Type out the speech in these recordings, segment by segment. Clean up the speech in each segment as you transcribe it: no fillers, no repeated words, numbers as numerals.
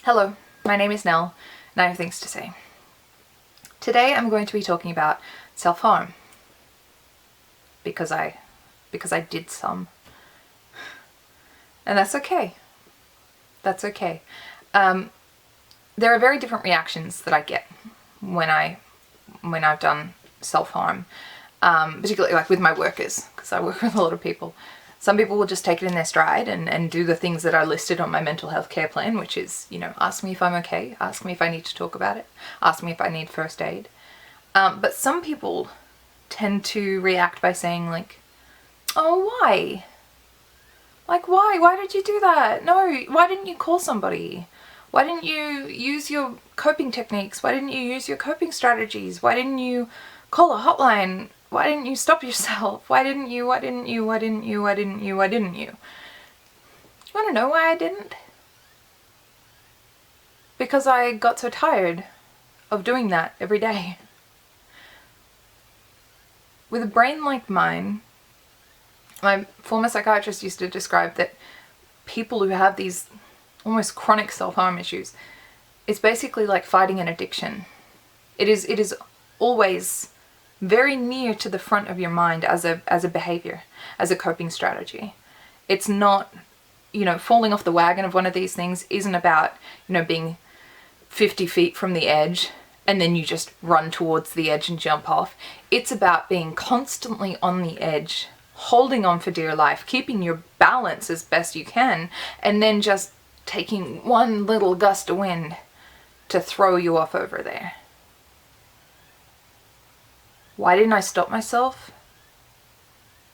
Hello, my name is Nell, and I have things to say. Today I'm going to be talking about self-harm. Because I did some. And that's okay. That's okay. There are very different reactions that I get when I've done self-harm, particularly like with my workers, because I work with a lot of people. Some people will just take it in their stride and do the things that are listed on my mental health care plan, which is, ask me if I'm okay, ask me if I need to talk about it, ask me if I need first aid. But some people tend to react by saying like, oh, why? Like, why? Why did you do that? No, why didn't you call somebody? Why didn't you use your coping techniques? Why didn't you use your coping strategies? Why didn't you call a hotline? Why didn't you stop yourself? Why didn't you? Why didn't you? Why didn't you? Why didn't you? Why didn't you? You want to know why I didn't? Because I got so tired of doing that every day. With a brain like mine, my former psychiatrist used to describe that people who have these almost chronic self-harm issues, it's basically like fighting an addiction. It is always very near to the front of your mind as a behavior, as a coping strategy. It's not, falling off the wagon of one of these things isn't about, being 50 feet from the edge and then you just run towards the edge and jump off. It's about being constantly on the edge, holding on for dear life, keeping your balance as best you can, and then just taking one little gust of wind to throw you off over there. Why didn't I stop myself?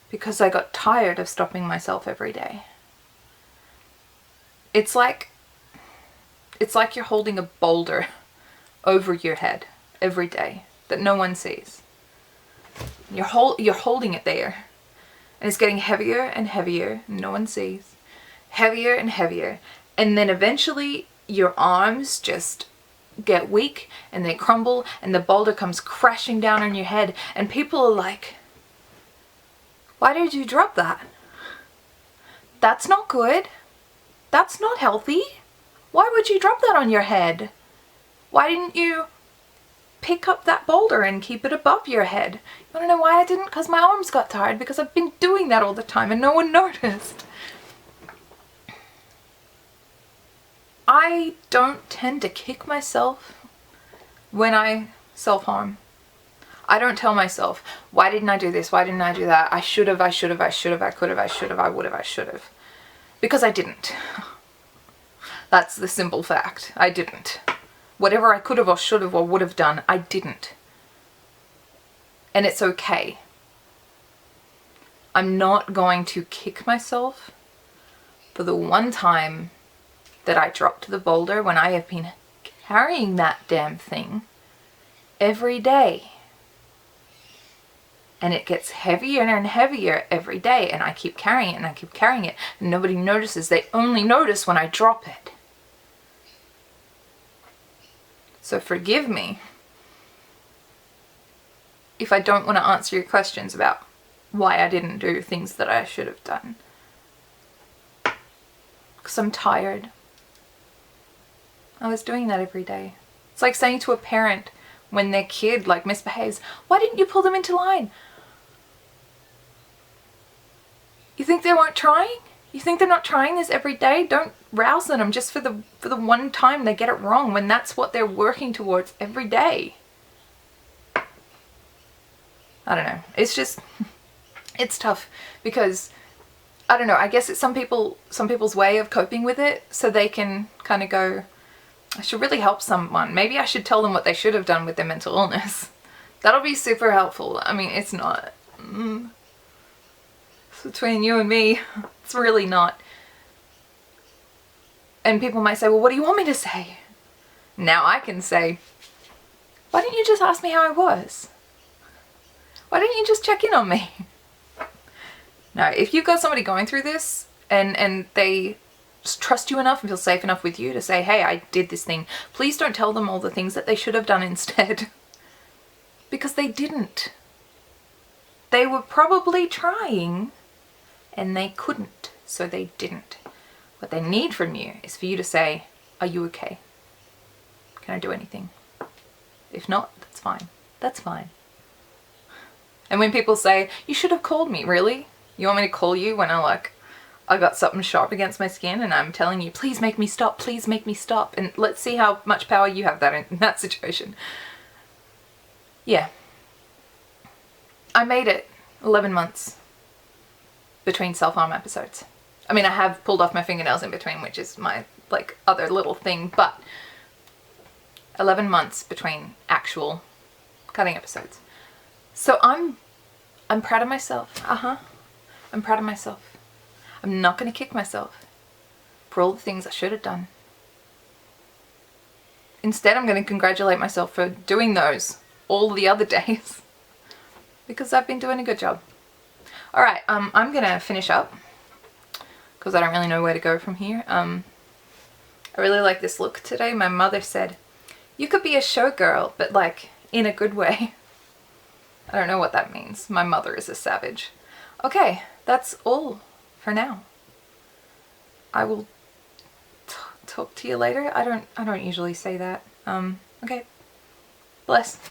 Because I got tired of stopping myself every day. It's like you're holding a boulder over your head every day that no one sees. You're holding it there, and it's getting heavier and heavier, and no one sees. Heavier and heavier, and then eventually your arms just get weak and they crumble and the boulder comes crashing down on your head, and people are like, why did you drop that? That's not good. That's not healthy. Why would you drop that on your head? Why didn't you pick up that boulder and keep it above your head? You want to know why I didn't? Because my arms got tired, because I've been doing that all the time and no one noticed. I don't tend to kick myself when I self-harm. I don't tell myself, why didn't I do this? Why didn't I do that? I should have, I should have, I should have, I could have, I should have, I would have, I should have. Because I didn't. That's the simple fact. I didn't. Whatever I could have or should have or would have done, I didn't. And it's okay. I'm not going to kick myself for the one time that I dropped the boulder when I have been carrying that damn thing every day. And it gets heavier and heavier every day, and I keep carrying it and I keep carrying it, and nobody notices. They only notice when I drop it. So forgive me if I don't want to answer your questions about why I didn't do things that I should have done. Because I'm tired. I was doing that every day. It's like saying to a parent when their kid misbehaves, why didn't you pull them into line? You think they weren't trying? You think they're not trying this every day? Don't rouse them just for the one time they get it wrong, when that's what they're working towards every day. I don't know. It's just, it's tough because, I don't know, I guess it's some people's way of coping with it, so they can kind of go, I should really help someone. Maybe I should tell them what they should have done with their mental illness. That'll be super helpful. I mean, it's not. It's between you and me. It's really not. And people might say, well, what do you want me to say? Now I can say, why didn't you just ask me how I was? Why didn't you just check in on me? Now, if you've got somebody going through this and they trust you enough and feel safe enough with you to say, hey, I did this thing, please don't tell them all the things that they should have done instead. Because they didn't. They were probably trying and they couldn't, so they didn't. What they need from you is for you to say, Are you okay? Can I do anything? If not, that's fine. That's fine. And when people say, you should have called me, really? You want me to call you when I got something sharp against my skin and I'm telling you, please make me stop, please make me stop. And let's see how much power you have in that situation. Yeah. I made it 11 months between self-harm episodes. I mean, I have pulled off my fingernails in between, which is my other little thing, but 11 months between actual cutting episodes. So I'm proud of myself. I'm proud of myself. I'm not going to kick myself for all the things I should have done. Instead, I'm going to congratulate myself for doing those all the other days because I've been doing a good job. All right, I'm going to finish up because I don't really know where to go from here. I really like this look today. My mother said, you could be a showgirl, but like in a good way. I don't know what that means. My mother is a savage. Okay, that's all for now. I will talk to you later. I don't usually say that. Okay. Bless.